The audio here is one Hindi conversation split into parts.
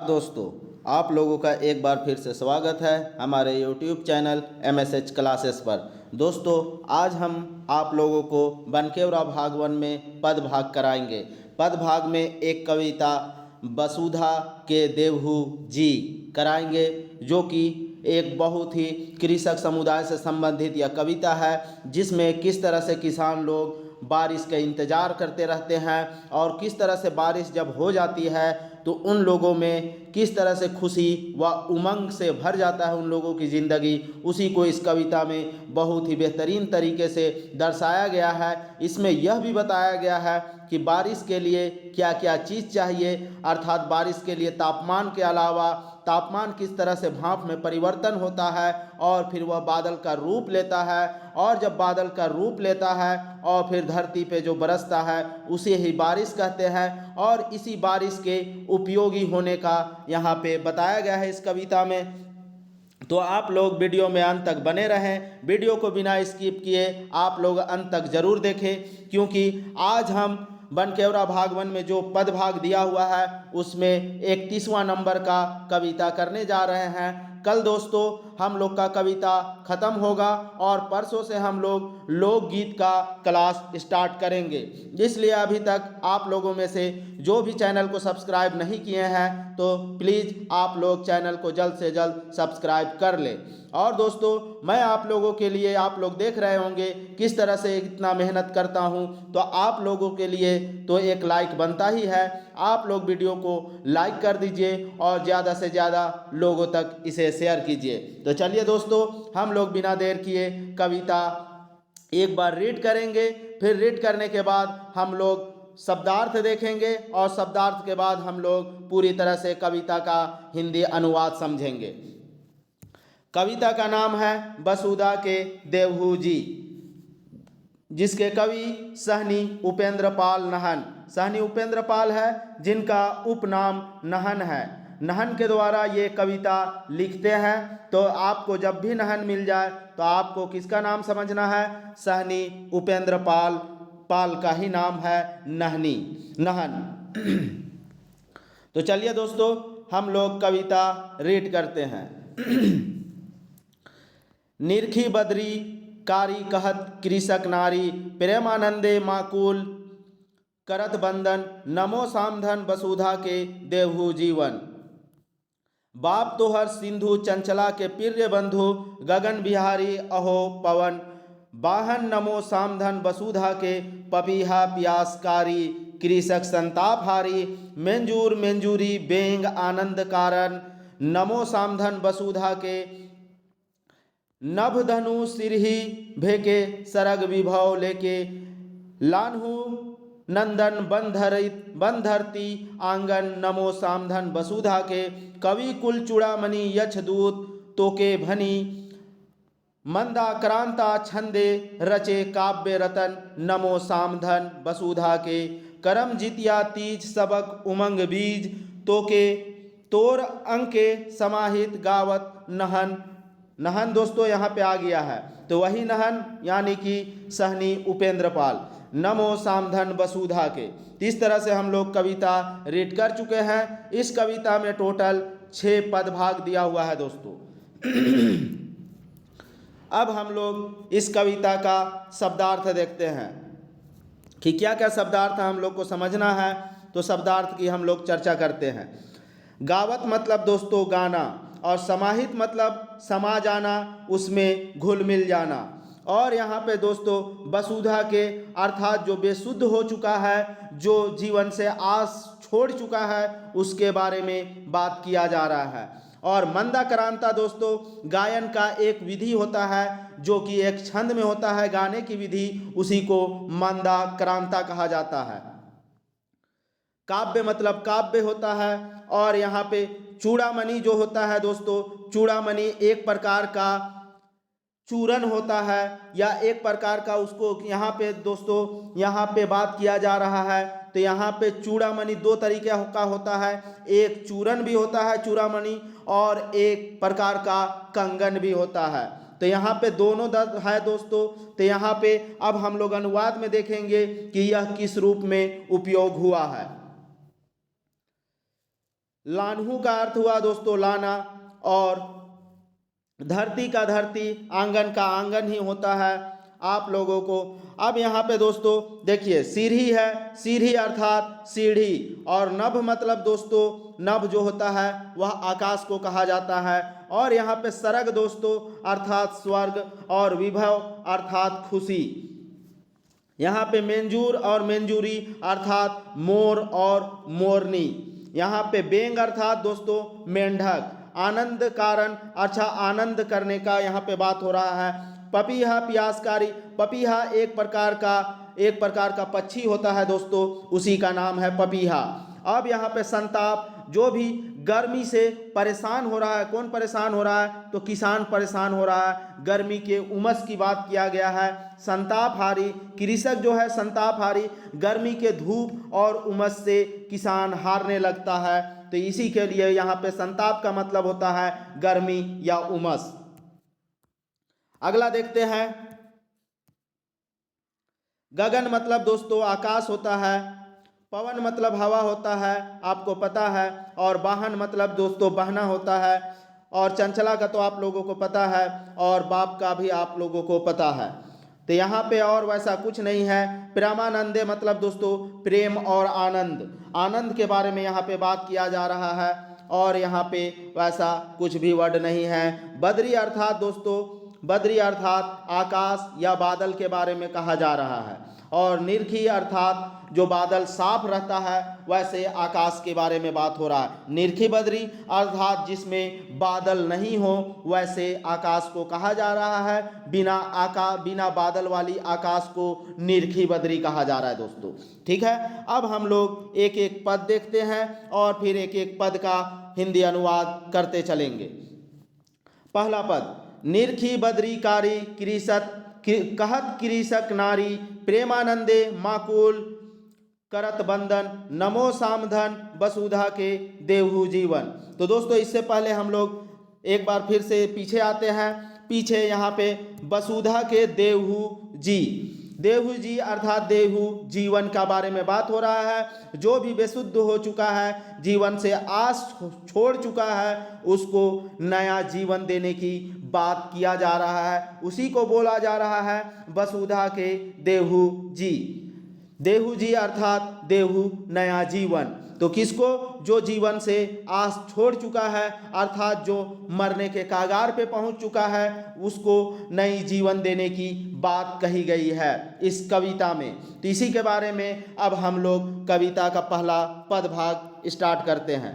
दोस्तों, आप लोगों का एक बार फिर से स्वागत है हमारे YouTube चैनल MSH क्लासेस पर। दोस्तों, आज हम आप लोगों को बनकेवरा भाग 1 में पद भाग कराएंगे। पद भाग में एक कविता वसुधा के देवहू जी कराएंगे, जो कि एक बहुत ही कृषक समुदाय से संबंधित यह कविता है, जिसमें किस तरह से किसान लोग बारिश का इंतज़ार करते रहते हैं और किस तरह से बारिश जब हो जाती है तो उन लोगों में किस तरह से खुशी व उमंग से भर जाता है उन लोगों की ज़िंदगी। उसी को इस कविता में बहुत ही बेहतरीन तरीके से दर्शाया गया है। इसमें यह भी बताया गया है कि बारिश के लिए क्या क्या चीज़ चाहिए, अर्थात बारिश के लिए तापमान के अलावा तापमान किस तरह से भाप में परिवर्तन होता है और फिर वह बादल का रूप लेता है, और जब बादल का रूप लेता है और फिर धरती पे जो बरसता है उसे ही बारिश कहते हैं। और इसी बारिश के उपयोगी होने का यहाँ पे बताया गया है इस कविता में। तो आप लोग वीडियो में अंत तक बने रहें, वीडियो को बिना स्किप किए आप लोग अंत तक ज़रूर देखें, क्योंकि आज हम बनकेवरा भाग 1 में जो पद भाग दिया हुआ है उसमें 31वां नंबर का कविता करने जा रहे हैं। कल दोस्तों हम लोग का कविता ख़त्म होगा और परसों से हम लोग लोकगीत का क्लास स्टार्ट करेंगे। इसलिए अभी तक आप लोगों में से जो भी चैनल को सब्सक्राइब नहीं किए हैं तो प्लीज़ आप लोग चैनल को जल्द से जल्द सब्सक्राइब कर लें। और दोस्तों, मैं आप लोगों के लिए, आप लोग देख रहे होंगे किस तरह से इतना मेहनत करता हूं, तो आप लोगों के लिए तो एक लाइक बनता ही है। आप लोग वीडियो को लाइक कर दीजिए और ज़्यादा से ज़्यादा लोगों तक इसे शेयर कीजिए। तो चलिए दोस्तों, हम लोग बिना देर किए कविता एक बार रीड करेंगे। फिर रीड करने के बाद हम लोग शब्दार्थ देखेंगे और शब्दार्थ के बाद हम लोग पूरी तरह से कविता का हिंदी अनुवाद समझेंगे। कविता का नाम है वसुधा के देवहू जी, जिसके कवि सहनी उपेंद्र पाल नहन। सहनी उपेंद्र पाल है जिनका उपनाम नहन है। नहन के द्वारा ये कविता लिखते हैं। तो आपको जब भी नहन मिल जाए तो आपको किसका नाम समझना है? सहनी उपेंद्र पाल का ही नाम है नहन। तो चलिए दोस्तों, हम लोग कविता रीड करते हैं। निरखी बदरी कारी कहत कृषक नारी, प्रेमानंदे माकुल करत बंदन, नमो सामधन वसुधा के देवहू जीवन। बाप तोहर सिंधु चंचला के प्रिय बंधु, गगन बिहारी अहो पवन, वाहन नमो सामधन वसुधा के पपीहा प्यासकारी, कृषक संताप हारी, मेंजूर मेंजूरी बेंग आनंद कारण, नमो सामधन वसुधा के नभ धनु सिरही भेके सरग विभव लेके, लान्हू नंदन बन धरती आंगन, नमो सामधन वसुधा के कवि कुल चूड़ामणि यक्ष दूत तोके भनी, मंदाक्रांता छंदे रचे काव्य रतन, नमो सामधन वसुधा के करम जितिया तीज सबक उमंग बीज, तोके तोर अंके समाहित गावत नहन दोस्तों यहाँ पे आ गया है, तो वही नहन यानी कि सहनी उपेंद्र पाल, नमो सामधन वसुधा के। इस तरह से हम लोग कविता रीड कर चुके हैं। इस कविता में टोटल 6 पद भाग दिया हुआ है दोस्तों। अब हम लोग इस कविता का शब्दार्थ देखते हैं कि क्या क्या शब्दार्थ हम लोग को समझना है। तो शब्दार्थ की हम लोग चर्चा करते हैं। गावत मतलब दोस्तों गाना, और समाहित मतलब समा जाना, उसमें घुल मिल जाना। और यहाँ पे दोस्तों वसुधा के अर्थात जो बेसुध हो चुका है, जो जीवन से आस छोड़ चुका है, उसके बारे में बात किया जा रहा है। और मंदाक्रांता दोस्तों गायन का एक विधि होता है, जो कि एक छंद में होता है गाने की विधि, उसी को मंदाक्रांता कहा जाता है। काव्य मतलब काव्य होता है। और यहाँ पे चूड़ामणि जो होता है दोस्तों, चूड़ामणि एक प्रकार का चूरन होता है या एक प्रकार का, उसको यहाँ पे दोस्तों यहाँ पे बात किया जा रहा है। तो यहाँ पे चूड़ामणि 2 तरीके का होता है, एक चूरन भी होता है चूड़ामणि, और एक प्रकार का कंगन भी होता है। तो यहाँ पे दोनों है दोस्तों। तो यहाँ पे अब हम लोग अनुवाद में देखेंगे कि यह किस रूप में उपयोग हुआ है। लानहू का अर्थ हुआ दोस्तों लाना, और धरती का धरती, आंगन का आंगन ही होता है आप लोगों को। अब यहाँ पे दोस्तों देखिए सीढ़ी है, सीढ़ी अर्थात सीढ़ी, और नभ मतलब दोस्तों नभ जो होता है वह आकाश को कहा जाता है। और यहाँ पे सरग दोस्तों अर्थात स्वर्ग, और विभव अर्थात खुशी। यहाँ पे मेंजूर और मेंजूरी अर्थात मोर और मोरनी। यहाँ पे बेंग अर्थात दोस्तों मेंढक। आनंद कारण, अच्छा आनंद करने का यहाँ पे बात हो रहा है। पपीहा प्यासकारी, पपीहा एक प्रकार का पक्षी होता है दोस्तों, उसी का नाम है पपीहा। अब यहाँ पे संताप, जो भी गर्मी से परेशान हो रहा है, कौन परेशान हो रहा है, तो किसान परेशान हो रहा है, गर्मी के उमस की बात किया गया है। संतापहारी, कृषक जो है संतापहारी, गर्मी के धूप और उमस से किसान हारने लगता है, तो इसी के लिए यहाँ पे संताप का मतलब होता है गर्मी या उमस। अगला देखते हैं, गगन मतलब दोस्तों आकाश होता है, पवन मतलब हवा होता है, आपको पता है, और वाहन मतलब दोस्तों बहना होता है, और चंचला का तो आप लोगों को पता है, और बाप का भी आप लोगों को पता है। तो यहाँ पे और वैसा कुछ नहीं है। प्रेमानंदे मतलब दोस्तों प्रेम और आनंद, आनंद के बारे में यहाँ पे बात किया जा रहा है, और यहाँ पे वैसा कुछ भी वर्ड नहीं है। बद्री अर्थात दोस्तों, बद्री अर्थात आकाश या बादल के बारे में कहा जा रहा है, और निरखी अर्थात जो बादल साफ रहता है, वैसे आकाश के बारे में बात हो रहा है। निरखी बद्री अर्थात जिसमें बादल नहीं हो, वैसे आकाश को कहा जा रहा है। बिना बादल वाली आकाश को निरखी बद्री कहा जा रहा है दोस्तों। ठीक है, अब हम लोग एक एक पद देखते हैं और फिर एक एक पद का हिंदी अनुवाद करते चलेंगे। पहला पद, निरखी बद्रीकारी कृषक कहत कृषक नारी, प्रेमानंदे माकुल करत बंदन, नमो सामधन वसुधा के देहु जीवन। तो दोस्तों इससे पहले हम लोग एक बार फिर से पीछे आते हैं। पीछे यहाँ पे वसुधा के देहु जी, देहु जी अर्थात देहु जीवन का बारे में बात हो रहा है। जो भी बेशुद्ध हो चुका है, जीवन से आस छोड़ चुका है, उसको नया जीवन देने की बात किया जा रहा है, उसी को बोला जा रहा है वसुधा के देहु जी। देहु जी अर्थात देहु नया जीवन, तो किसको, जो जीवन से आस छोड़ चुका है, अर्थात जो मरने के कागार पे पहुंच चुका है, उसको नई जीवन देने की बात कही गई है इस कविता में। तो इसी के बारे में अब हम लोग कविता का पहला पद भाग स्टार्ट करते हैं।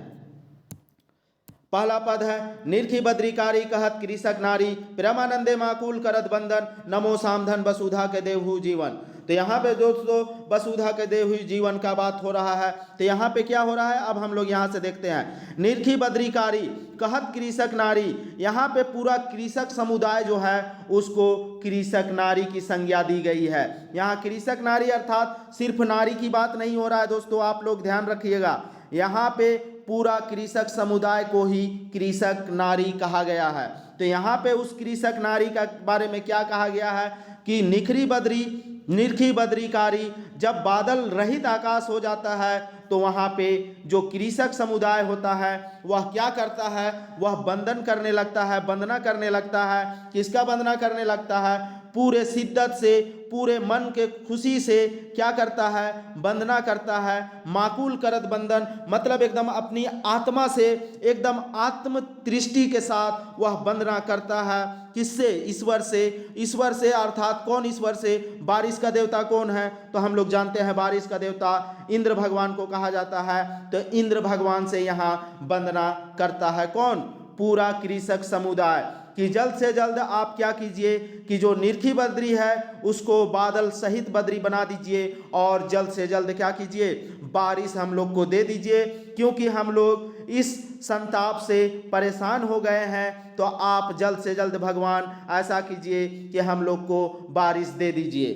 पहला पद है, निरखी बद्रीकारी कहत कृषक नारी, प्रेमानंदे माकुल करत बंदन, नमो सामधन वसुधा के देहु जीवन। तो यहाँ पे दोस्तों वसुधा के देहु जीवन का बात हो रहा है। तो यहाँ पे क्या हो रहा है, अब हम लोग यहाँ से देखते हैं। निरखी बद्रीकारी कहत कृषक नारी, यहाँ पे पूरा कृषक समुदाय जो है उसको कृषक नारी की संज्ञा दी गई है। यहाँ कृषक नारी अर्थात सिर्फ नारी की बात नहीं हो रहा है दोस्तों, आप लोग ध्यान रखिएगा। यहाँ पे पूरा कृषक समुदाय को ही कृषक नारी कहा गया है। तो यहाँ पे उस कृषक नारी का बारे में क्या कहा गया है कि निरखी बद्रीकारी, जब बादल रहित आकाश हो जाता है तो वहाँ पे जो कृषक समुदाय होता है वह क्या करता है, वह बंदन करने लगता है, वंदना करने लगता है। किसका वंदना करने लगता है, पूरे शिद्दत से, पूरे मन के खुशी से क्या करता है, वंदना करता है। माकुल करत बंदन मतलब एकदम अपनी आत्मा से, एकदम आत्म दृष्टि के साथ वह वंदना करता है। किससे, ईश्वर से। ईश्वर से अर्थात कौन ईश्वर से, बारिश का देवता कौन है, तो हम लोग जानते हैं बारिश का देवता इंद्र भगवान को कहा जाता है। तो इंद्र भगवान से यहाँ वंदना करता है कौन, पूरा कृषक समुदाय। कि जल्द से जल्द आप क्या कीजिए कि जो निरखी बद्री है उसको बादल सहित बद्री बना दीजिए, और जल्द से जल्द क्या कीजिए, बारिश हम लोग को दे दीजिए, क्योंकि हम लोग इस संताप से परेशान हो गए हैं। तो आप जल्द से जल्द भगवान ऐसा कीजिए कि हम लोग को बारिश दे दीजिए।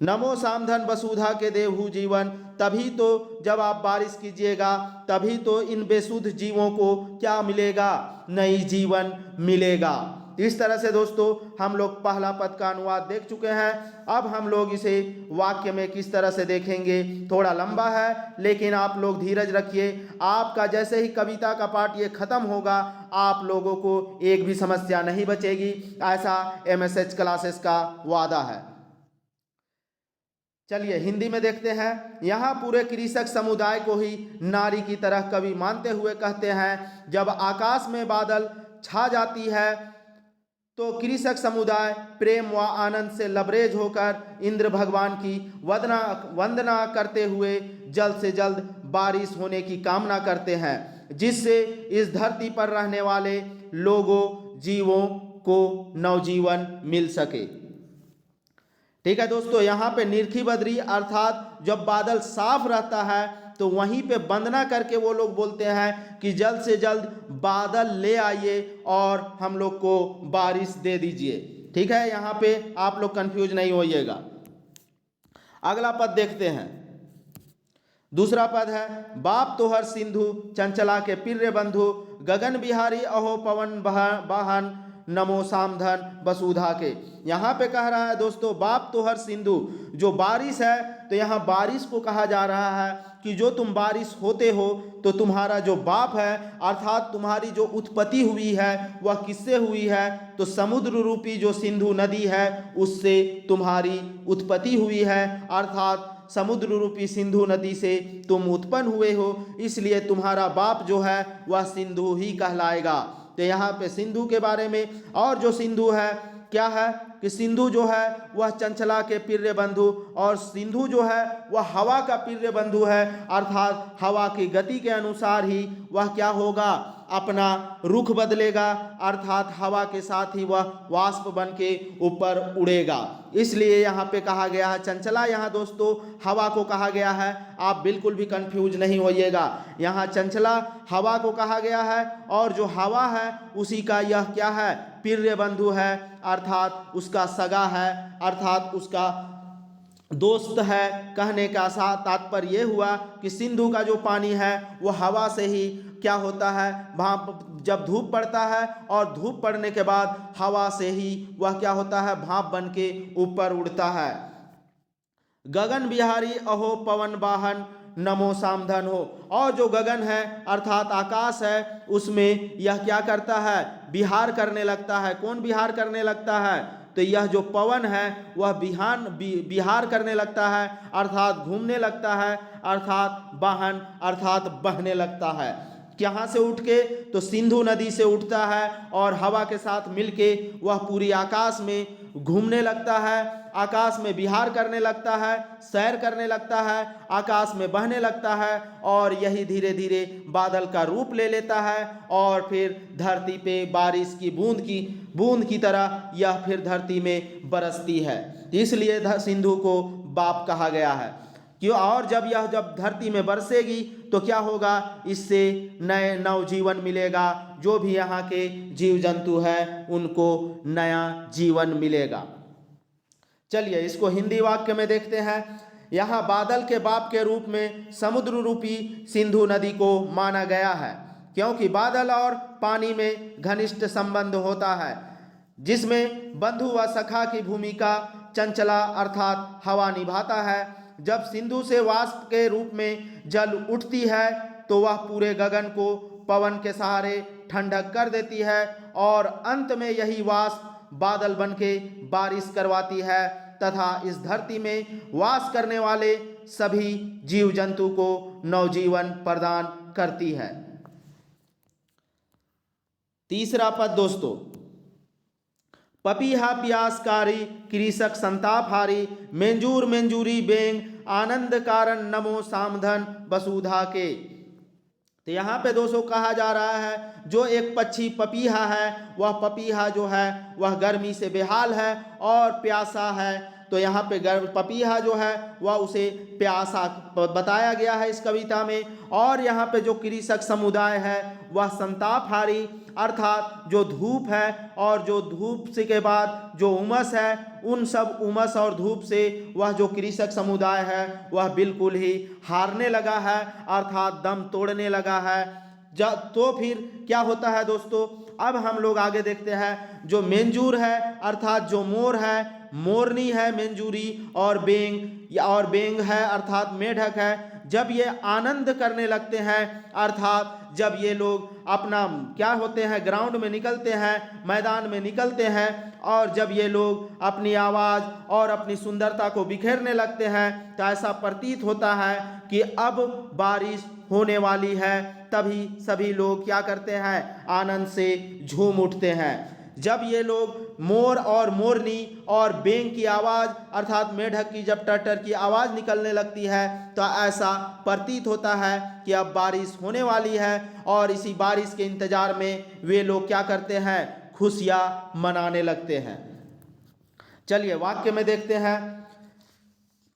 नमो सामधन वसुधा के देवहु जीवन। तभी तो जब आप बारिश कीजिएगा तभी तो इन बेसुध जीवों को क्या मिलेगा, नई जीवन मिलेगा। इस तरह से दोस्तों हम लोग पहला पद का अनुवाद देख चुके हैं। अब हम लोग इसे वाक्य में किस तरह से देखेंगे, थोड़ा लंबा है लेकिन आप लोग धीरज रखिए। आपका जैसे ही कविता का पाठ ये खत्म होगा आप लोगों को एक भी समस्या नहीं बचेगी, ऐसा MSH क्लासेस का वादा है। चलिए हिंदी में देखते हैं। यहाँ पूरे कृषक समुदाय को ही नारी की तरह कवि मानते हुए कहते हैं, जब आकाश में बादल छा जाती है तो कृषक समुदाय प्रेम व आनंद से लबरेज होकर इंद्र भगवान की वंदना करते हुए जल्द से जल्द बारिश होने की कामना करते हैं, जिससे इस धरती पर रहने वाले लोगों जीवों को नवजीवन मिल सके। ठीक है दोस्तों, यहाँ पे निरखी बदरी अर्थात जब बादल साफ रहता है तो वहीं पे वंदना करके वो लोग बोलते हैं कि जल्द से जल्द बादल ले आइए और हम लोग को बारिश दे दीजिए। ठीक है, यहाँ पे आप लोग कंफ्यूज नहीं होइएगा। अगला पद देखते हैं। दूसरा पद है, बाप तोहर सिंधु चंचला के प्रिय बंधु, गगन बिहारी अहो पवन वाहन, नमो सामधन वसुधा के। यहाँ पे कह रहा है दोस्तों, बाप तोहर सिंधु, जो बारिश है तो यहाँ बारिश को कहा जा रहा है कि जो तुम बारिश होते हो तो तुम्हारा जो बाप है अर्थात तुम्हारी जो उत्पत्ति हुई है वह किससे हुई है, तो समुद्र रूपी जो सिंधु नदी है उससे तुम्हारी उत्पत्ति हुई है, अर्थात समुद्र रूपी सिंधु नदी से तुम उत्पन्न हुए हो, इसलिए तुम्हारा बाप जो है वह सिंधु ही कहलाएगा। तो यहाँ पे सिंधु के बारे में, और जो सिंधु है क्या है कि सिंधु जो है वह चंचला के प्रिय बंधु, और सिंधु जो है वह हवा का प्रिय बंधु है, अर्थात हवा की गति के अनुसार ही वह क्या होगा, अपना रुख बदलेगा, अर्थात हवा के साथ ही वह वाष्प बन के ऊपर उड़ेगा। इसलिए यहाँ पे कहा गया है चंचला, यहाँ दोस्तों हवा को कहा गया है। आप बिल्कुल भी कंफ्यूज नहीं होइएगा, यहाँ चंचला हवा को कहा गया है और जो हवा है उसी का यह क्या है, प्रिय बंधु है, अर्थात उसका सगा है, अर्थात उसका दोस्त है। कहने का तात्पर्य ये हुआ कि सिंधु का जो पानी है वो हवा से ही क्या होता है, भाप, जब धूप पड़ता है और धूप पड़ने के बाद हवा से ही वह क्या होता है, भाप बन के ऊपर उड़ता है। गगन बिहारी अहो पवन वाहन, नमो सामधन हो। और जो गगन है अर्थात आकाश है उसमें यह क्या करता है, विहार करने लगता है। कौन विहार करने लगता है, तो यह जो पवन है वह विहार करने लगता है, अर्थात घूमने लगता है, अर्थात वाहन अर्थात बहने लगता है। यहाँ से उठ के तो सिंधु नदी से उठता है और हवा के साथ मिलके वह पूरी आकाश में घूमने लगता है, आकाश में विहार करने लगता है, सैर करने लगता है, आकाश में बहने लगता है और यही धीरे धीरे बादल का रूप ले लेता है और फिर धरती पे बारिश की बूंद की तरह यह फिर धरती में बरसती है। इसलिए सिंधु को बाप कहा गया है। क्यों, और जब धरती में बरसेगी तो क्या होगा, इससे नव जीवन मिलेगा। जो भी यहाँ के जीव जंतु हैं उनको नया जीवन मिलेगा। चलिए इसको हिंदी वाक्य में देखते हैं। यहाँ बादल के बाप के रूप में समुद्र रूपी सिंधु नदी को माना गया है, क्योंकि बादल और पानी में घनिष्ठ संबंध होता है, जिसमें बंधु व सखा की भूमिका चंचला अर्थात हवा निभाता है। जब सिंधु से वाष्प के रूप में जल उठती है तो वह पूरे गगन को पवन के सहारे ठंडक कर देती है और अंत में यही वाष्प बादल बनके बारिश करवाती है तथा इस धरती में वास करने वाले सभी जीव जंतु को नवजीवन प्रदान करती है। तीसरा पद दोस्तों, पपीहा प्यासकारी कृषक संतापहारी, मेंजूर मेंजूरी बेंग आनंद कारण, नमो सामधन वसुधा के। तो यहाँ पे दोस्तों कहा जा रहा है जो एक पक्षी पपीहा है, वह पपीहा जो है वह गर्मी से बेहाल है और प्यासा है, तो यहाँ पे पपीहा जो है वह उसे प्यासा बताया गया है इस कविता में। और यहाँ पे जो कृषक समुदाय है वह संतापहारी अर्थात जो धूप है और जो धूप से के बाद जो उमस है, उन सब उमस और धूप से वह जो कृषक समुदाय है वह बिल्कुल ही हारने लगा है अर्थात दम तोड़ने लगा है। तो फिर क्या होता है दोस्तों, अब हम लोग आगे देखते हैं। जो मेंजूर है अर्थात जो मोर है, मोरनी है मेंजूरी, और बेंग है अर्थात मेढक है, जब ये आनंद करने लगते हैं अर्थात जब ये लोग अपना क्या होते हैं ग्राउंड में निकलते हैं, मैदान में निकलते हैं, और जब ये लोग अपनी आवाज़ और अपनी सुंदरता को बिखेरने लगते हैं तो ऐसा प्रतीत होता है कि अब बारिश होने वाली है। तभी सभी लोग क्या करते हैं, आनंद से झूम उठते हैं। जब ये लोग मोर और मोरनी और बेंग की आवाज़ अर्थात मेढक की जब टर की आवाज़ निकलने लगती है तो ऐसा प्रतीत होता है कि अब बारिश होने वाली है, और इसी बारिश के इंतज़ार में वे लोग क्या करते हैं, खुशियाँ मनाने लगते हैं। चलिए वाक्य में देखते हैं।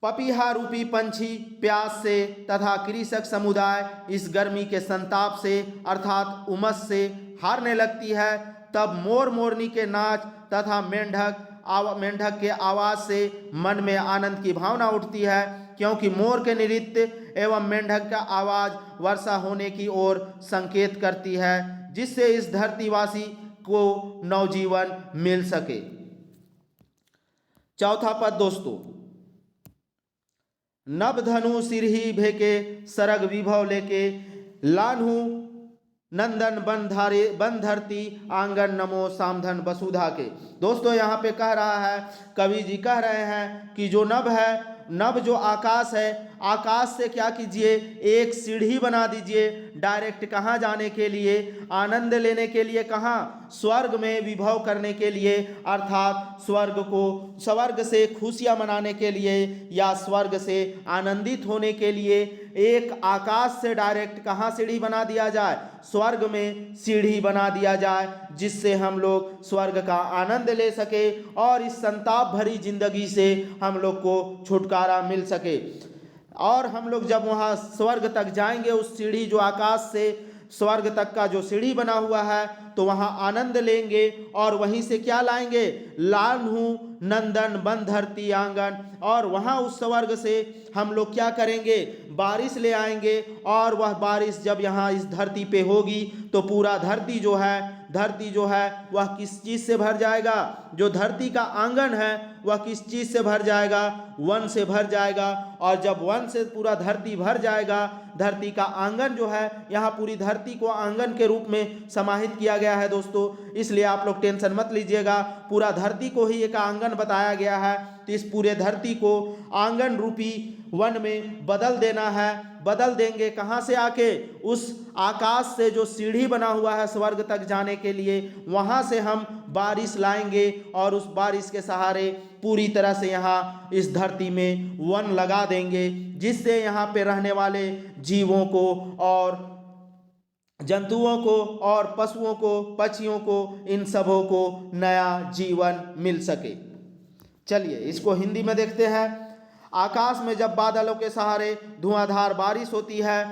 पपीहा रूपी पंछी प्यास से तथा कृषक समुदाय इस गर्मी के संताप से अर्थात उमस से हारने लगती है। तब मोर मोरनी के नाच तथा मेंढक के आवाज़ से मन में आनंद की भावना उठती है, क्योंकि मोर के नृत्य एवं मेंढक का आवाज़ वर्षा होने की ओर संकेत करती है, जिससे इस धरतीवासी को नवजीवन मिल सके। चौथा पद दोस्तों, नभ धनु सिरही भेके सरग विभव लेके लान्हू नंदन बन धरती आंगन नमो सामधन वसुधा के। दोस्तों यहाँ पे कह रहा है, कवि जी कह रहे हैं कि जो नभ है, नभ जो आकाश है, आकाश से क्या कीजिए, एक सीढ़ी बना दीजिए डायरेक्ट कहाँ जाने के लिए, आनंद लेने के लिए, कहाँ, स्वर्ग में विभव करने के लिए अर्थात स्वर्ग से खुशियाँ मनाने के लिए या स्वर्ग से आनंदित होने के लिए एक आकाश से डायरेक्ट कहाँ सीढ़ी बना दिया जाए, स्वर्ग में सीढ़ी बना दिया जाए, जिससे हम लोग स्वर्ग का आनंद ले सके और इस संताप भरी जिंदगी से हम लोग को छुटकारा मिल सके। और हम लोग जब वहाँ स्वर्ग तक जाएंगे, उस सीढ़ी जो आकाश से स्वर्ग तक का जो सीढ़ी बना हुआ है, तो वहाँ आनंद लेंगे और वहीं से क्या लाएंगे, लान्हू नंदन बन धरती आंगन, और वहाँ उस स्वर्ग से हम लोग क्या करेंगे, बारिश ले आएंगे। और वह बारिश जब यहाँ इस धरती पे होगी तो पूरा धरती जो है वह किस चीज़ से भर जाएगा, जो धरती का आंगन है वह किस चीज़ से भर जाएगा, वन से भर जाएगा। और जब वन से पूरा धरती भर जाएगा, धरती का आंगन जो है, यहाँ पूरी धरती को आंगन के रूप में समाहित किया गया है दोस्तों, इसलिए आप लोग टेंशन मत लीजिएगा, पूरा धरती को ही एक आंगन बताया गया है। तो इस पूरे धरती को आंगन रूपी वन में बदल देना है। बदल देंगे कहाँ से आके, उस आकाश से जो सीढ़ी बना हुआ है स्वर्ग तक जाने के लिए, वहाँ से हम बारिश लाएंगे और उस बारिश के सहारे पूरी तरह से यहाँ इस धरती में वन लगा देंगे, जिससे यहाँ पे रहने वाले जीवों को और जंतुओं को और पशुओं को, पक्षियों को, इन सबों को नया जीवन मिल सके। चलिए इसको हिंदी में देखते हैं। आकाश में जब बादलों के सहारे धुआंधार बारिश होती है,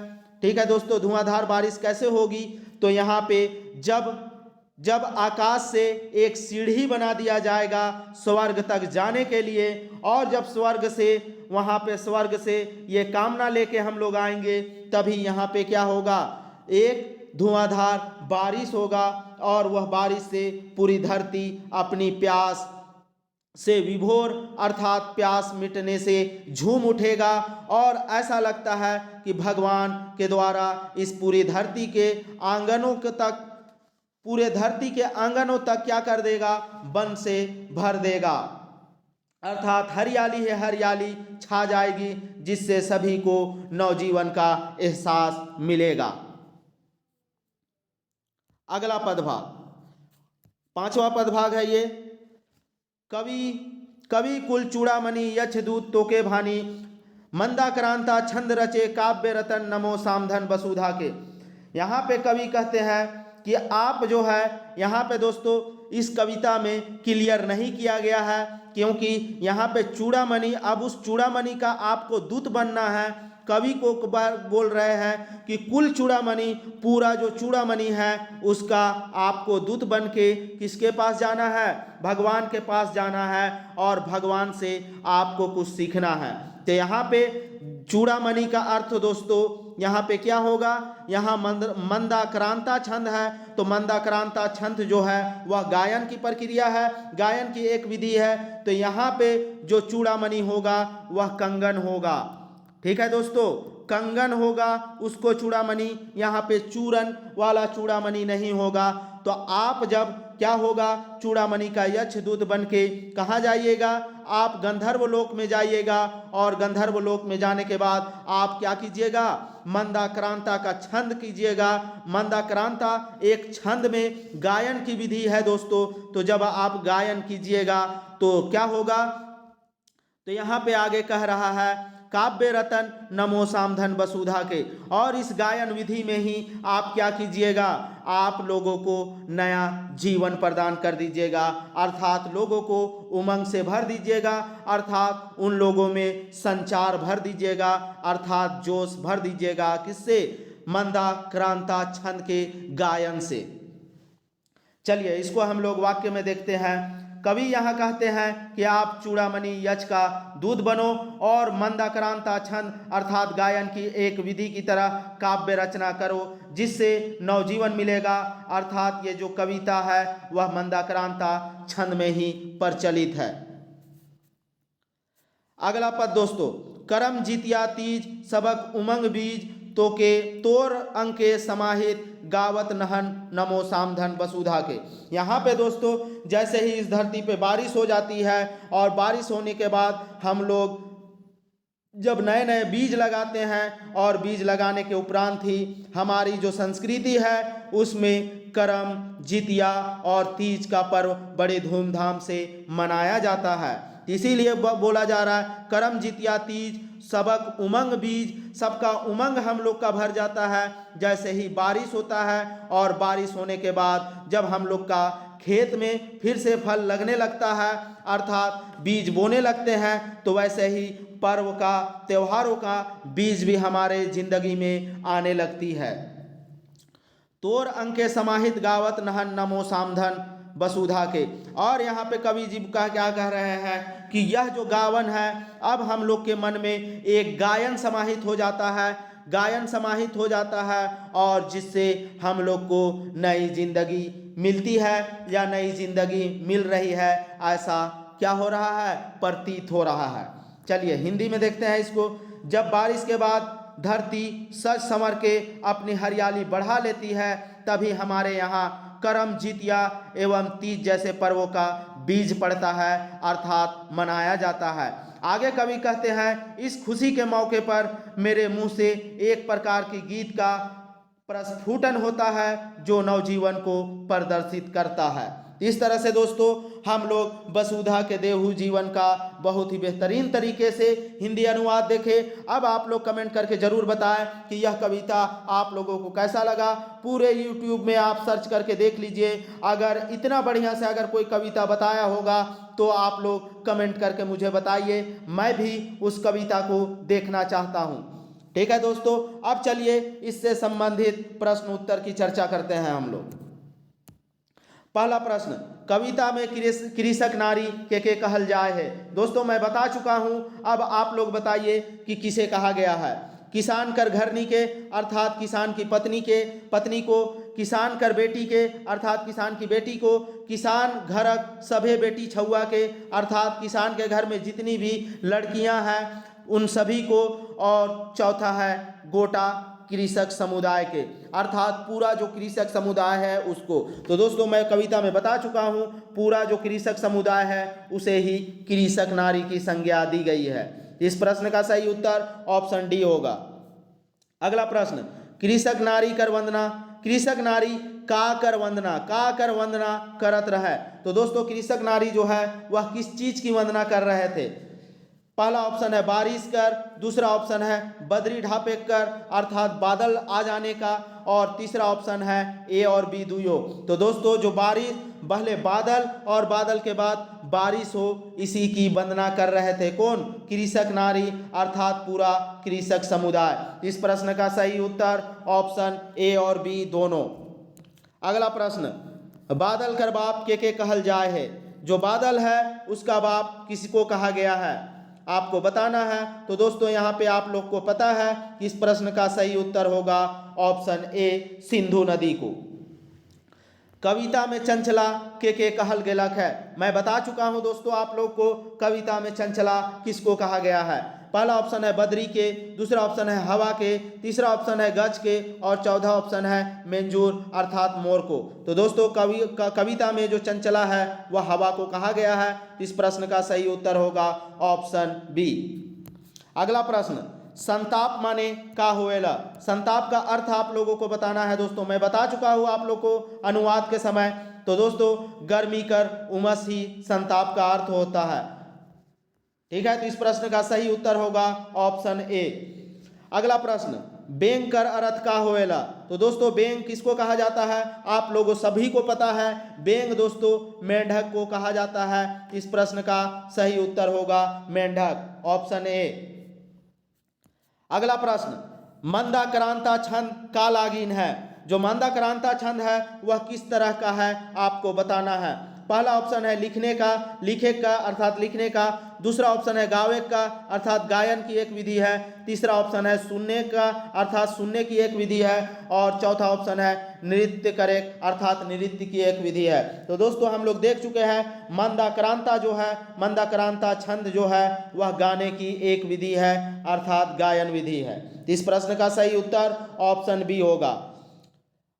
ठीक है दोस्तों, धुआंधार बारिश कैसे होगी, तो यहाँ पे जब आकाश से एक सीढ़ी बना दिया जाएगा स्वर्ग तक जाने के लिए, और जब स्वर्ग से ये कामना लेके हम लोग आएंगे, तभी यहाँ पे क्या होगा, एक धुआंधार बारिश होगा, और वह बारिश से पूरी धरती अपनी प्यास से विभोर अर्थात प्यास मिटने से झूम उठेगा। और ऐसा लगता है कि भगवान के द्वारा इस पूरी धरती के आंगनों तक, पूरे धरती के आंगनों तक क्या कर देगा, वन से भर देगा, अर्थात हरियाली है हरियाली छा जाएगी, जिससे सभी को नवजीवन का एहसास मिलेगा। अगला पदभाग, पांचवा पदभाग है ये। कवि कुल चूड़ामणि यक्ष दूत तोके भानी मंदाक्रांता छंद रचे काव्य रतन नमो सामधन वसुधा के। यहाँ पे कवि कहते हैं कि आप जो है, यहाँ पे दोस्तों इस कविता में क्लियर नहीं किया गया है क्योंकि यहाँ पे चूड़ामणि, अब उस चूड़ामणि का आपको दूत बनना है। कवि को बोल रहे हैं कि कुल चूड़ामणि, पूरा जो चूड़ामणि है उसका आपको दूत बन के किसके पास जाना है? भगवान के पास जाना है और भगवान से आपको कुछ सीखना है। तो यहाँ पे चूड़ामणि का अर्थ दोस्तों यहाँ पे क्या होगा? यहाँ मंदाक्रांता छंद है, तो मंदाक्रांता छंद जो है वह गायन की प्रक्रिया है, गायन की एक विधि है। तो यहाँ पे जो चूड़ामणि होगा वह कंगन होगा। ठीक है दोस्तों, कंगन होगा उसको चूड़ामणि, यहाँ पे चूरन वाला चूड़ामणि नहीं होगा। तो आप जब क्या होगा, चूड़ामणि का यक्ष दूत बन के कहाँ जाइएगा? आप गंधर्व लोक में जाइएगा और गंधर्व लोक में जाने के बाद आप क्या कीजिएगा? मंदाक्रांता का छंद कीजिएगा। मंदाक्रांता एक छंद में गायन की विधि है दोस्तों। तो जब आप गायन कीजिएगा तो क्या होगा? तो यहाँ पे आगे कह रहा है काव्य रतन नमो सामधन वसुधा के, और इस गायन विधि में ही आप क्या कीजिएगा? आप लोगों को नया जीवन प्रदान कर दीजिएगा, अर्थात लोगों को उमंग से भर दीजिएगा, अर्थात उन लोगों में संचार भर दीजिएगा, अर्थात जोश भर दीजिएगा। किससे? मंदाक्रांता छंद के गायन से। चलिए इसको हम लोग वाक्य में देखते हैं। कवि यहाँ कहते हैं कि आप चूड़ामणि यक्ष का दूत बनो और मंदाक्रांता छंद अर्थात गायन की एक विधि की तरह काव्य रचना करो, जिससे नवजीवन मिलेगा। अर्थात ये जो कविता है वह मंदाक्रांता छंद में ही प्रचलित है। अगला पद दोस्तों, करम जितिया तीज सबक उमंग बीज तो के तोर अंके समाहित गावत नहन नमो सामधन वसुधा के। यहाँ पे दोस्तों जैसे ही इस धरती पे बारिश हो जाती है और बारिश होने के बाद हम लोग जब नए नए बीज लगाते हैं और बीज लगाने के उपरांत ही हमारी जो संस्कृति है उसमें करम, जितिया और तीज का पर्व बड़े धूमधाम से मनाया जाता है। इसीलिए बोला जा रहा है करम जितिया तीज सबक उमंग बीज, सबका उमंग हम लोग का भर जाता है जैसे ही बारिश होता है। और बारिश होने के बाद जब हम लोग का खेत में फिर से फल लगने लगता है, अर्थात बीज बोने लगते हैं, तो वैसे ही पर्व का, त्योहारों का बीज भी हमारे जिंदगी में आने लगती है। तोर अंके समाहित गावत नहन नमो सामधन वसुधा के। और यहाँ पे कवि जी का क्या कह रहे हैं कि यह जो गावन है, अब हम लोग के मन में एक गायन समाहित हो जाता है, गायन समाहित हो जाता है, और जिससे हम लोग को नई जिंदगी मिलती है या नई जिंदगी मिल रही है, ऐसा क्या हो रहा है? प्रतीत हो रहा है। चलिए हिंदी में देखते हैं इसको। जब बारिश के बाद धरती सज संवर के अपनी हरियाली बढ़ा लेती है, तभी हमारे यहाँ करम, जितिया एवं तीज जैसे पर्वों का बीज पड़ता है, अर्थात मनाया जाता है। आगे कवि कहते हैं इस खुशी के मौके पर मेरे मुंह से एक प्रकार की गीत का प्रस्फुटन होता है जो नवजीवन को प्रदर्शित करता है। इस तरह से दोस्तों हम लोग वसुधा के देहु जीवन का बहुत ही बेहतरीन तरीके से हिंदी अनुवाद देखें। अब आप लोग कमेंट करके ज़रूर बताएं कि यह कविता आप लोगों को कैसा लगा। पूरे YouTube में आप सर्च करके देख लीजिए। अगर इतना बढ़िया से अगर कोई कविता बताया होगा तो आप लोग कमेंट करके मुझे बताइए, मैं भी उस कविता को देखना चाहता हूँ। ठीक है दोस्तों, अब चलिए इससे संबंधित प्रश्न उत्तर की चर्चा करते हैं हम लोग। पहला प्रश्न, कविता में कृषक नारी के कहल जाए है। दोस्तों मैं बता चुका हूं, अब आप लोग बताइए कि किसे कहा गया है। किसान कर घरनी के अर्थात किसान की पत्नी को, किसान कर बेटी के अर्थात किसान की बेटी को, किसान घरक सभे बेटी छुआ के अर्थात किसान के घर में जितनी भी लड़कियां हैं उन सभी को, और चौथा है गोटा कृषक समुदाय के अर्थात पूरा जो कृषक समुदाय है उसको। तो दोस्तों मैं कविता में बता चुका हूँ, पूरा जो कृषक समुदाय है उसे ही कृषक नारी की संज्ञा दी गई है। इस प्रश्न का सही उत्तर ऑप्शन डी होगा। अगला प्रश्न, कृषक नारी कर वंदना, कृषक नारी का कर वंदना करत रहे। तो दोस्तों कृषक नारी जो है वह किस चीज की वंदना कर रहे थे? पहला ऑप्शन है बारिश कर, दूसरा ऑप्शन है बदरी ढापे कर अर्थात बादल आ जाने का, और तीसरा ऑप्शन है ए और बी दुयो। तो दोस्तों जो बारिश, पहले बादल और बादल के बाद बारिश हो इसी की वंदना कर रहे थे। कौन? कृषक नारी अर्थात पूरा कृषक समुदाय। इस प्रश्न का सही उत्तर ऑप्शन ए और बी दोनों। अगला प्रश्न, बादल कर बाप के कहल जाए है। जो बादल है उसका बाप किसको कहा गया है, आपको बताना है। तो दोस्तों यहाँ पे आप लोग को पता है कि इस प्रश्न का सही उत्तर होगा ऑप्शन ए सिंधु नदी को। कविता में चंचला के कहल गेलक है। मैं बता चुका हूं दोस्तों आप लोग को कविता में चंचला किसको कहा गया है। पहला ऑप्शन है बद्री के, दूसरा ऑप्शन है हवा के, तीसरा ऑप्शन है गज के और चौथा ऑप्शन है मेंजूर अर्थात मोर को। तो दोस्तों कविता में जो चंचला है वह हवा को कहा गया है। इस प्रश्न का सही उत्तर होगा ऑप्शन बी। अगला प्रश्न, संताप माने का होएला। संताप का अर्थ आप लोगों को बताना है दोस्तों। मैं बता चुका हूँ आप लोग को अनुवाद के समय। तो दोस्तों गर्मी कर उमस ही संताप का अर्थ होता है। ठीक है, तो इस प्रश्न का सही उत्तर होगा ऑप्शन ए। अगला प्रश्न, बेंग कर अर्थ का होएला। तो दोस्तों बेंग किसको कहा जाता है, आप लोगों सभी को पता है। बेंग दोस्तों मेंढक को कहा जाता है। इस प्रश्न का सही उत्तर होगा मेंढक, ऑप्शन ए। अगला प्रश्न, मंदाक्रांता छंद का लागिन है। जो मंदाक्रांता छंद है वह किस तरह का है आपको बताना है। पहला ऑप्शन है लिखने का, लिखे का अर्थात लिखने का। दूसरा ऑप्शन है गावे का अर्थात गायन की एक विधि है। तीसरा ऑप्शन है सुनने का अर्थात सुनने की एक विधि है। और चौथा ऑप्शन है नृत्य करे अर्थात नृत्य की एक विधि है। तो दोस्तों हम लोग देख चुके हैं मंदाक्रांता जो है, मंदाक्रांता छंद जो है वह गाने की एक विधि है अर्थात गायन विधि है। इस प्रश्न का सही उत्तर ऑप्शन बी होगा।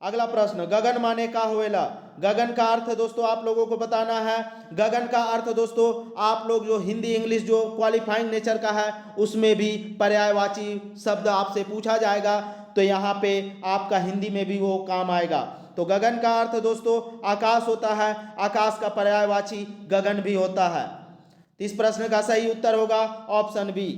अगला प्रश्न, गगन माने का होएला। गगन का अर्थ दोस्तों आप लोगों को बताना है। गगन का अर्थ दोस्तों आप लोग जो हिंदी इंग्लिश जो क्वालिफाइंग नेचर का है उसमें भी पर्यायवाची शब्द आपसे पूछा जाएगा। तो यहाँ पे आपका हिंदी में भी वो काम आएगा। तो गगन का अर्थ दोस्तों आकाश होता है। आकाश का पर्यायवाची गगन भी होता है। इस प्रश्न का सही उत्तर होगा ऑप्शन बी।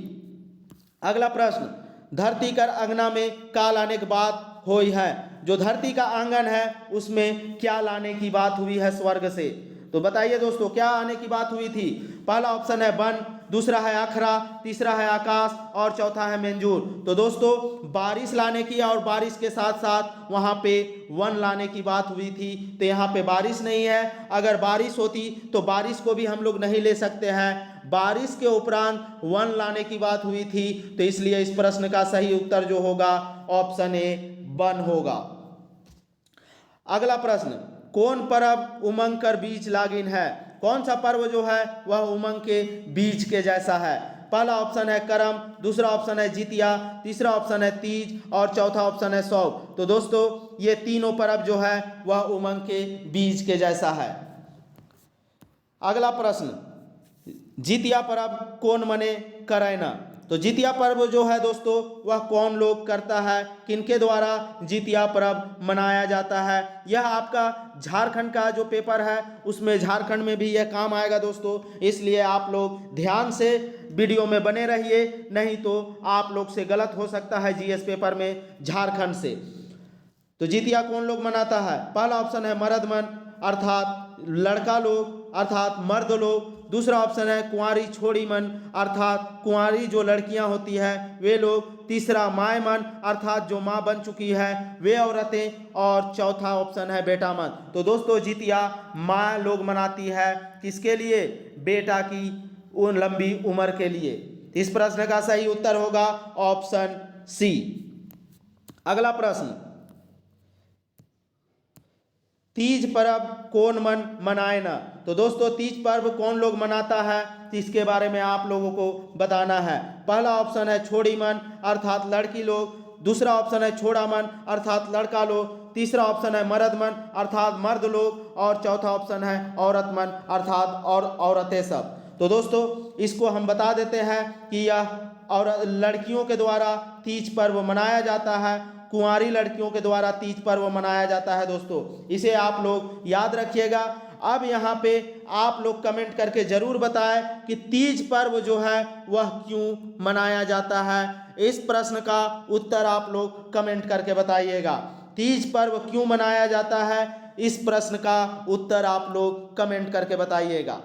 अगला प्रश्न, धरती कर अंगना में का लाने की बात हुई है। जो धरती का आंगन है उसमें क्या लाने की बात हुई है स्वर्ग से। तो बताइए दोस्तों क्या आने की बात हुई थी। पहला ऑप्शन है वन, दूसरा है अखरा, तीसरा है आकाश और चौथा है मेंजूर। तो दोस्तों बारिश लाने की और बारिश के साथ साथ वहाँ पे वन लाने की बात हुई थी। तो यहाँ पे बारिश नहीं है। अगर बारिश होती तो बारिश को भी हम लोग नहीं ले सकते हैं। बारिश के उपरांत वन लाने की बात हुई थी। तो इसलिए इस प्रश्न का सही उत्तर जो होगा ऑप्शन ए वन होगा। अगला प्रश्न, कौन पर्व उमंग कर बीज लागिन है। कौन सा पर्व जो है वह उमंग के बीज के जैसा है। पहला ऑप्शन है करम, दूसरा ऑप्शन है जितिया, तीसरा ऑप्शन है तीज और चौथा ऑप्शन है सौ। तो दोस्तों ये तीनों पर्व जो है वह उमंग के बीज के जैसा है। अगला प्रश्न, जितिया पर्व कौन मने करैना। तो जितिया पर्व जो है दोस्तों वह कौन लोग करता है, किनके द्वारा जितिया पर्व मनाया जाता है। यह आपका झारखंड का जो पेपर है उसमें झारखंड में भी यह काम आएगा दोस्तों। इसलिए आप लोग ध्यान से वीडियो में बने रहिए, नहीं तो आप लोग से गलत हो सकता है जीएस पेपर में झारखंड से। तो जितिया कौन लोग मनाता है। पहला ऑप्शन है मर्द मन अर्थात लड़का लोग अर्थात मर्द लोग। दूसरा ऑप्शन है कुंवारी छोड़ी मन अर्थात कुंवारी जो लड़कियां होती है वे लोग। तीसरा माय मन अर्थात जो माँ बन चुकी है वे औरतें। और चौथा ऑप्शन है बेटा मन। तो दोस्तों जितिया माँ लोग मनाती है किसके लिए, बेटा की उन लंबी उम्र के लिए। इस प्रश्न का सही उत्तर होगा ऑप्शन सी। अगला प्रश्न, तीज पर्व कौन मन मनाए ना। तो दोस्तों तीज पर्व कौन लोग मनाता है इसके बारे में आप लोगों को बताना है। पहला ऑप्शन है छोड़ी मन अर्थात लड़की लोग, दूसरा ऑप्शन है छोड़ा मन अर्थात लड़का लोग, तीसरा ऑप्शन है मर्द मन अर्थात मर्द लोग और चौथा ऑप्शन है औरत मन अर्थात और औरतें सब। तो दोस्तों इसको हम बता देते हैं कि यह और लड़कियों के द्वारा तीज पर्व मनाया जाता है। कुंवारी लड़कियों के द्वारा तीज पर्व मनाया जाता है दोस्तों, इसे आप लोग याद रखिएगा। अब यहाँ पे आप लोग कमेंट करके जरूर बताएं कि तीज पर्व जो है वह क्यों मनाया जाता है। इस प्रश्न का उत्तर आप लोग कमेंट करके बताइएगा। तीज पर्व क्यों मनाया जाता है, इस प्रश्न का उत्तर आप लोग कमेंट करके बताइएगा।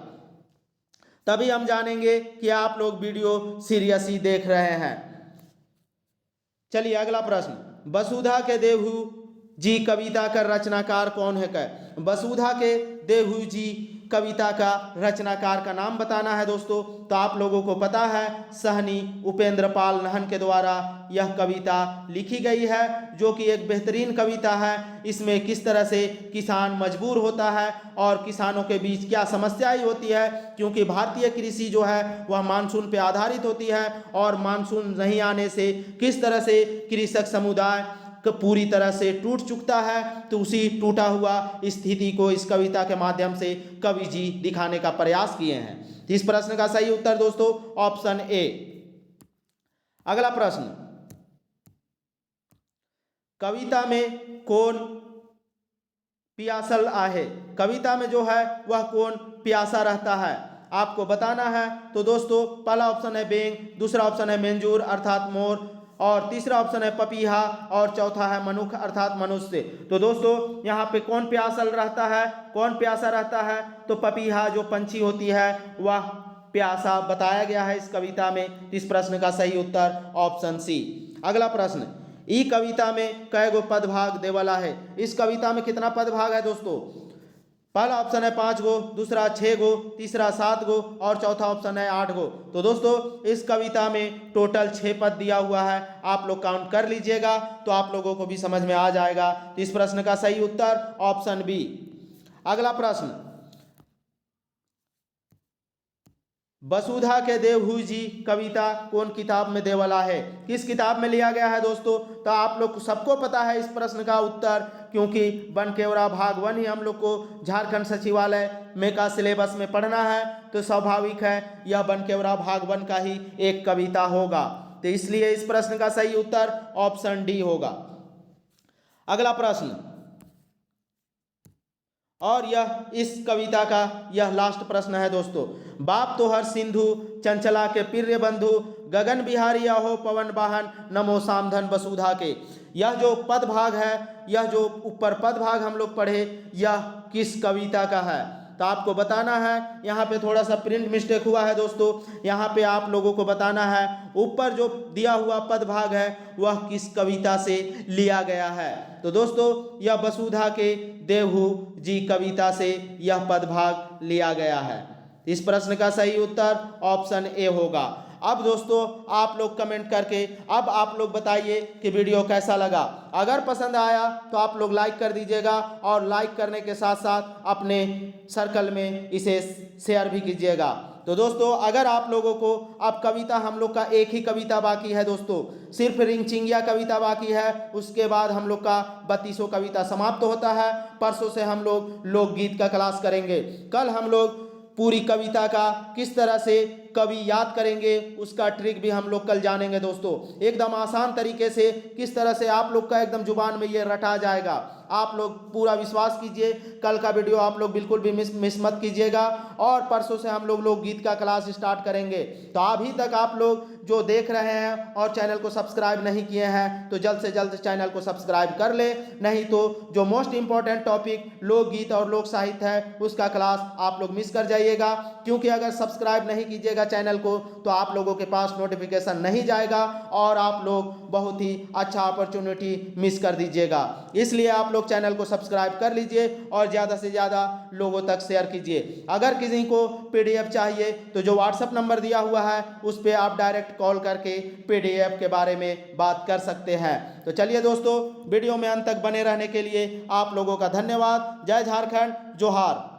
तभी हम जानेंगे कि आप लोग वीडियो सीरियसली देख रहे हैं। चलिए अगला प्रश्न, वसुधा के देवहू जी कविता का रचनाकार कौन है? क्या वसुधा के देवहू जी कविता का रचनाकार का नाम बताना है दोस्तों। तो आप लोगों को पता है सहनी उपेंद्र पाल नहन के द्वारा यह कविता लिखी गई है, जो कि एक बेहतरीन कविता है। इसमें किस तरह से किसान मजबूर होता है और किसानों के बीच क्या समस्याएं होती है, क्योंकि भारतीय कृषि जो है वह मानसून पे आधारित होती है और मानसून नहीं आने से किस तरह से कृषक समुदाय पूरी तरह से टूट चुकता है। तो उसी टूटा हुआ स्थिति को इस कविता के माध्यम से कवि जी दिखाने का प्रयास किए हैं। इस प्रश्न का सही उत्तर दोस्तों ऑप्शन ए। अगला प्रश्न, कविता में कौन प्यासल आहे? कविता में जो है वह कौन प्यासा रहता है, आपको बताना है। तो दोस्तों पहला ऑप्शन है बेंग, दूसरा ऑप्शन है मेंजूर अर्थात मोर, और तीसरा ऑप्शन है पपीहा, और चौथा है मनुख अर्थात मनुष्य। तो दोस्तों यहाँ पे कौन प्यासल रहता है, कौन प्यासा रहता है? तो पपीहा जो पंछी होती है वह प्यासा बताया गया है इस कविता में। इस प्रश्न का सही उत्तर ऑप्शन सी। अगला प्रश्न, ई कविता में कै गो पदभाग देवला है? इस कविता में कितना पदभाग है दोस्तों? पहला ऑप्शन है 5 गो, दूसरा 6 गो, तीसरा 7 गो और चौथा ऑप्शन है 8 गो। तो दोस्तों इस कविता में टोटल 6 पद दिया हुआ है, आप लोग काउंट कर लीजिएगा तो आप लोगों को भी समझ में आ जाएगा। तो इस प्रश्न का सही उत्तर ऑप्शन बी। अगला प्रश्न, वसुधा के देवहू जी कविता कौन किताब में देवला है? किस किताब में लिया गया है दोस्तों? तो आप लोग सबको पता है इस प्रश्न का उत्तर, क्योंकि बनकेवरा भाग 1 ही हम लोग को झारखंड सचिवालय में का सिलेबस में पढ़ना है, तो स्वाभाविक है यह बनकेवरा भाग 1 का ही एक कविता होगा। तो इसलिए इस प्रश्न का सही उत्तर ऑप्शन डी होगा। अगला प्रश्न, और यह इस कविता का यह लास्ट प्रश्न है दोस्तों। बाप तोहर सिंधु चंचला के प्रिय बंधु, गगन बिहारी अहो पवन वाहन, नमो सामधन वसुधा के। यह जो पद भाग है, यह जो ऊपर पद भाग हम लोग पढ़े, यह किस कविता का है? तो आपको बताना है। यहाँ पे थोड़ा सा प्रिंट मिस्टेक हुआ है दोस्तों, यहाँ पे आप लोगों को बताना है ऊपर जो दिया हुआ पद भाग है वह किस कविता से लिया गया है। तो दोस्तों यह वसुधा के देवहू जी कविता से यह पद भाग लिया गया है। इस प्रश्न का सही उत्तर ऑप्शन ए होगा। अब दोस्तों आप लोग कमेंट करके अब आप लोग बताइए कि वीडियो कैसा लगा। अगर पसंद आया तो आप लोग लाइक कर दीजिएगा, और लाइक करने के साथ साथ अपने सर्कल में इसे शेयर भी कीजिएगा। तो दोस्तों अगर आप लोगों को अब कविता हम लोग का एक ही कविता बाकी है दोस्तों, सिर्फ रिंगचिंगिया कविता बाकी है, उसके बाद हम लोग का 32 कविता समाप्त होता है। परसों से हम लोग लोकगीत का क्लास करेंगे। कल हम लोग पूरी कविता का किस तरह से कवि याद करेंगे उसका ट्रिक भी हम लोग कल जानेंगे दोस्तों। एकदम आसान तरीके से किस तरह से आप लोग का एकदम जुबान में ये रटा जाएगा। आप लोग पूरा विश्वास कीजिए, कल का वीडियो आप लोग बिल्कुल भी मिस मत कीजिएगा। और परसों से हम लोग लोकगीत का क्लास स्टार्ट करेंगे। तो अभी तक आप लोग जो देख रहे हैं और चैनल को सब्सक्राइब नहीं किए हैं तो जल्द से जल्द चैनल को सब्सक्राइब कर ले, नहीं तो जो मोस्ट इंपॉर्टेंट टॉपिक लोकगीत और लोक साहित्य है उसका क्लास आप लोग मिस कर जाइएगा। क्योंकि अगर सब्सक्राइब नहीं कीजिएगा चैनल को तो आप लोगों के पास नोटिफिकेशन नहीं जाएगा और आप लोग बहुत ही अच्छा अपॉर्चुनिटी मिस कर दीजिएगा। इसलिए आप लोग चैनल को सब्सक्राइब कर लीजिए और ज़्यादा से ज़्यादा लोगों तक शेयर कीजिए। अगर किसी को PDF चाहिए तो जो व्हाट्सएप नंबर दिया हुआ है उस पर आप डायरेक्ट कॉल करके PDF के बारे में बात कर सकते हैं। तो चलिए दोस्तों वीडियो में अंत तक बने रहने के लिए आप लोगों का धन्यवाद। जय झारखंड, जोहार।